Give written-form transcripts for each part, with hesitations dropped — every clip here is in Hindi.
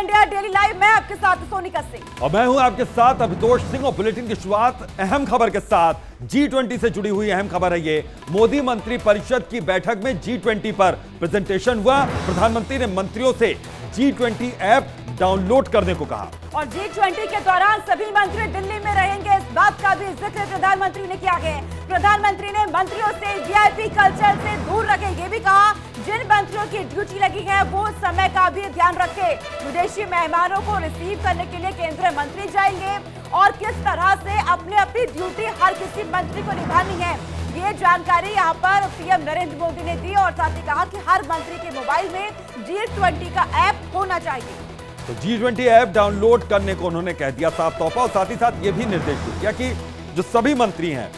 इंडिया डेली लाइव में आपके साथ सोनिका सिंह और मैं हूं आपके साथ अभितोष सिंह। और बुलेटिन की शुरुआत अहम खबर के साथ G20 से जुड़ी हुई अहम खबर है ये। मोदी मंत्री परिषद की बैठक में G20 पर प्रेजेंटेशन हुआ। प्रधानमंत्री ने मंत्रियों से G20 ऐप डाउनलोड करने को कहा। और G20 के दौरान सभी मंत्री दिल्ली में रहेंगे, इस बात का भी जिक्र प्रधानमंत्री ने किया है। प्रधानमंत्री ने मंत्रियों से वीआईपी कल्चर से दूर रखें, ये भी कहा। जिन मंत्रियों की ड्यूटी लगी है वो समय का भी ध्यान रखें। विदेशी मेहमानों को रिसीव करने के लिए केंद्रीय मंत्री जाएंगे और किस तरह से अपनी ड्यूटी हर किसी मंत्री को निभानी है, ये जानकारी यहाँ पर पीएम नरेंद्र मोदी ने दी। और साथ ही कहा कि हर मंत्री के मोबाइल में G20 का ऐप होना चाहिए। तो G20 ऐप डाउनलोड करने को उन्होंने कह दिया साफ तौर पर। और साथ ही साथ ये भी निर्देश दिया कि जो सभी मंत्री हैं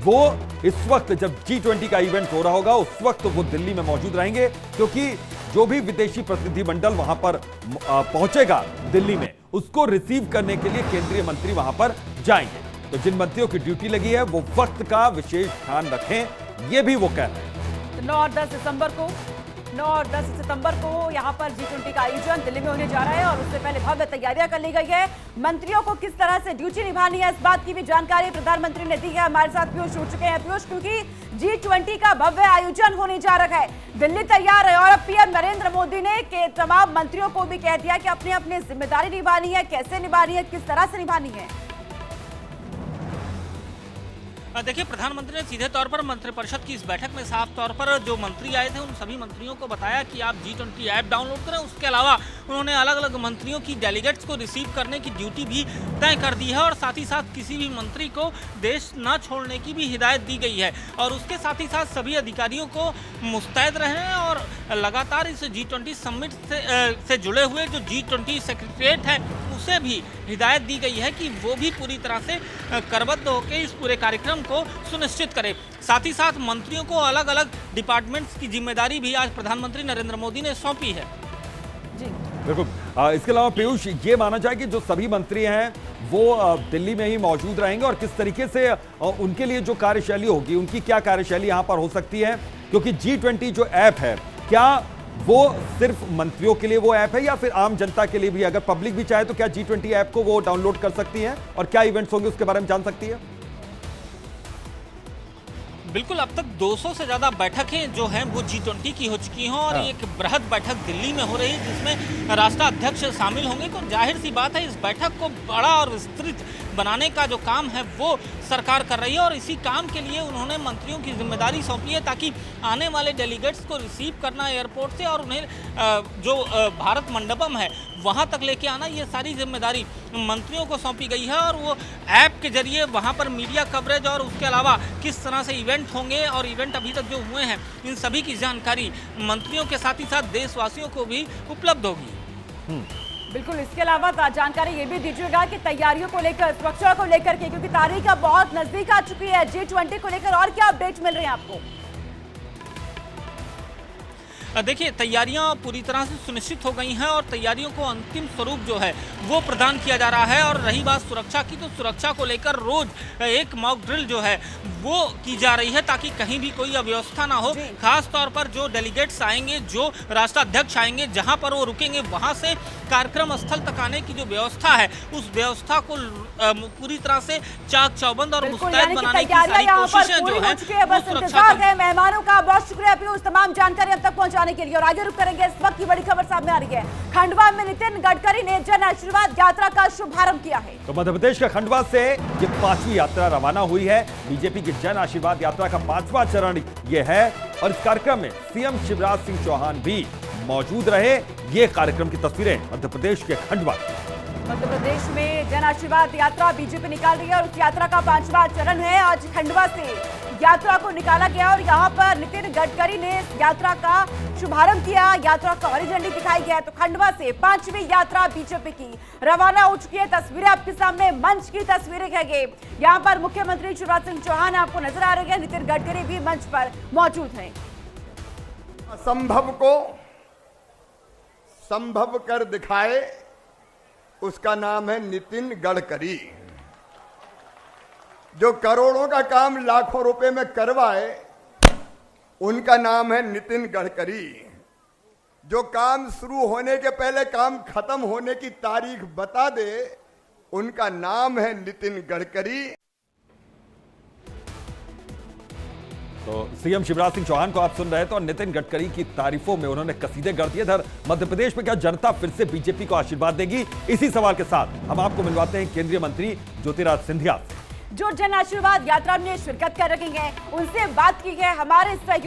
वो इस वक्त जब G20 का इवेंट हो रहा होगा उस वक्त वो दिल्ली में मौजूद रहेंगे, क्योंकि जो भी विदेशी प्रतिनिधिमंडल वहां पर पहुंचेगा दिल्ली में, उसको रिसीव करने के लिए केंद्रीय मंत्री वहां पर जाएंगे। तो जिन मंत्रियों की ड्यूटी लगी है वो वक्त का विशेष ध्यान रखें, ये भी वो कह रहे हैं। 9 और 10 सितंबर को यहाँ पर G20 का आयोजन दिल्ली में होने जा रहा है और उससे पहले भव्य तैयारियां कर ली गई है। मंत्रियों को किस तरह से ड्यूटी निभानी है, इस बात की भी जानकारी प्रधानमंत्री ने दी है। हमारे साथ पीयूष जुड़ चुके हैं। पीयूष, क्योंकि G20 का भव्य आयोजन होने जा रहा है, दिल्ली तैयार है और पीएम नरेंद्र मोदी ने तमाम मंत्रियों को भी कह दिया कि अपनी अपनी जिम्मेदारी निभानी है, कैसे निभानी है, किस तरह से निभानी है। देखिए, प्रधानमंत्री ने सीधे तौर पर मंत्रिपरिषद की इस बैठक में साफ तौर पर जो मंत्री आए थे उन सभी मंत्रियों को बताया कि आप G20 ऐप डाउनलोड करें। उसके अलावा उन्होंने अलग अलग मंत्रियों की डेलीगेट्स को रिसीव करने की ड्यूटी भी तय कर दी है और साथ ही साथ किसी भी मंत्री को देश न छोड़ने की भी हिदायत दी गई है। और उसके साथ ही साथ सभी अधिकारियों को मुस्तैद रहें और लगातार इस G20 समिट से जुड़े हुए जो G20 सेक्रेटरीट है उसे भी हिदायत दी गई है कि वो भी पूरी तरह से करबद्ध होकर इस पूरे कार्यक्रम को सुनिश्चित करे। साथ ही साथ मंत्रियों को अलग अलग डिपार्टमेंट्स की जिम्मेदारी भी आज प्रधानमंत्री नरेंद्र मोदी ने सौंपी है। जी बिल्कुल। इसके अलावा पीयूष, ये माना जाए कि जो सभी मंत्री हैं वो दिल्ली में ही मौजूद रहेंगे और किस तरीके से उनके लिए जो कार्यशैली होगी, उनकी क्या कार्यशैली यहाँ पर हो सकती है, क्योंकि G20 जो ऐप है क्या वो सिर्फ मंत्रियों के लिए वो ऐप है या फिर आम जनता के लिए भी, अगर पब्लिक भी चाहे तो क्या G20 ऐप को वो डाउनलोड कर सकती है और क्या इवेंट्स होंगे उसके बारे में जान सकती है? बिल्कुल, अब तक 200 से ज़्यादा बैठकें जो हैं वो G20 की हो चुकी हैं और एक बृहद बैठक दिल्ली में हो रही है जिसमें राष्ट्राध्यक्ष शामिल होंगे। तो जाहिर सी बात है इस बैठक को बड़ा और विस्तृत बनाने का जो काम है वो सरकार कर रही है और इसी काम के लिए उन्होंने मंत्रियों की जिम्मेदारी सौंपी है ताकि आने वाले डेलीगेट्स को रिसीव करना एयरपोर्ट से और उन्हें जो भारत मंडपम है वहाँ तक लेके आना, ये सारी जिम्मेदारी मंत्रियों को सौंपी गई है। और वो ऐप के जरिए वहाँ पर मीडिया कवरेज और उसके अलावा किस तरह से इवेंट होंगे और इवेंट अभी तक जो हुए हैं इन सभी की जानकारी मंत्रियों के साथ ही साथ देशवासियों को भी उपलब्ध होगी। बिल्कुल। इसके अलावा जानकारी ये भी दीजिएगा कि तैयारियों को लेकर, सुरक्षा को लेकर के, क्योंकि तारीख अब बहुत नजदीक आ चुकी है, G20 को लेकर और क्या अपडेट्स मिल रहे हैं आपको? देखिए, तैयारियां पूरी तरह से सुनिश्चित हो गई हैं और तैयारियों को अंतिम स्वरूप जो है वो प्रदान किया जा रहा है। और रही बात सुरक्षा की, तो सुरक्षा को लेकर रोज एक मॉक ड्रिल जो है वो की जा रही है ताकि कहीं भी कोई अव्यवस्था ना हो। खास तौर पर जो डेलीगेट्स आएंगे, जो राष्ट्राध्यक्ष आएंगे, जहां पर वो रुकेंगे वहां से कार्यक्रम स्थल तक आने की जो व्यवस्था है उस व्यवस्था को पूरी तरह से चाक चौबंद और मुस्तैद बनाने की सारी कोशिशें जो है। मेहमानों का बहुत शुक्रिया पीयूष, तमाम जानकारी अब तक पहुंचाने के लिए। और आगे रुक करेंगे, इस वक्त की बड़ी खबर सामने आ रही है। खंडवा में नितिन गडकरी ने जन आशीर्वाद यात्रा का शुभारंभ किया है। तो मध्य प्रदेश का खंडवा से ये 5वीं यात्रा रवाना हुई है। बीजेपी की जन आशीर्वाद यात्रा का 5वां चरण ये है और इस कार्यक्रम में सीएम शिवराज सिंह चौहान भी मौजूद रहे। ये कार्यक्रम की तस्वीरें मध्य प्रदेश के खंडवा। मध्य प्रदेश में जन आशीर्वाद यात्रा बीजेपी निकाल रही है और उस यात्रा का 5वां चरण है। आज खंडवा से यात्रा को निकाला गया और यहाँ पर नितिन गडकरी ने यात्रा का शुभारंभ किया, यात्रा को हरी झंडी दिखाई गया। तो खंडवा से 5वीं यात्रा बीजेपी की रवाना हो चुकी है। तस्वीरें आपके सामने मंच की तस्वीरें है। यहाँ पर मुख्यमंत्री शिवराज सिंह चौहान आपको नजर आ रहे हैं, नितिन गडकरी भी मंच पर मौजूद हैं। असंभव को संभव कर दिखाए, उसका नाम है नितिन गडकरी। जो करोड़ों का काम लाखों रुपए में करवाए, उनका नाम है नितिन गडकरी। जो काम शुरू होने के पहले काम खत्म होने की तारीख बता दे, उनका नाम है नितिन गडकरी। तो सीएम शिवराज सिंह चौहान को आप सुन रहे थे और नितिन गडकरी की तारीफों में उन्होंने कसीदे गढ़ दिए। इधर मध्य प्रदेश में क्या जनता फिर से बीजेपी को आशीर्वाद देगी? इसी सवाल के साथ हम आपको मिलवाते हैं केंद्रीय मंत्री ज्योतिरादित्य सिंधिया। जो जन आशीर्वाद यात्रा में शिरकत कर रहे हैं, उनसे बात की है हमारे सहयोगी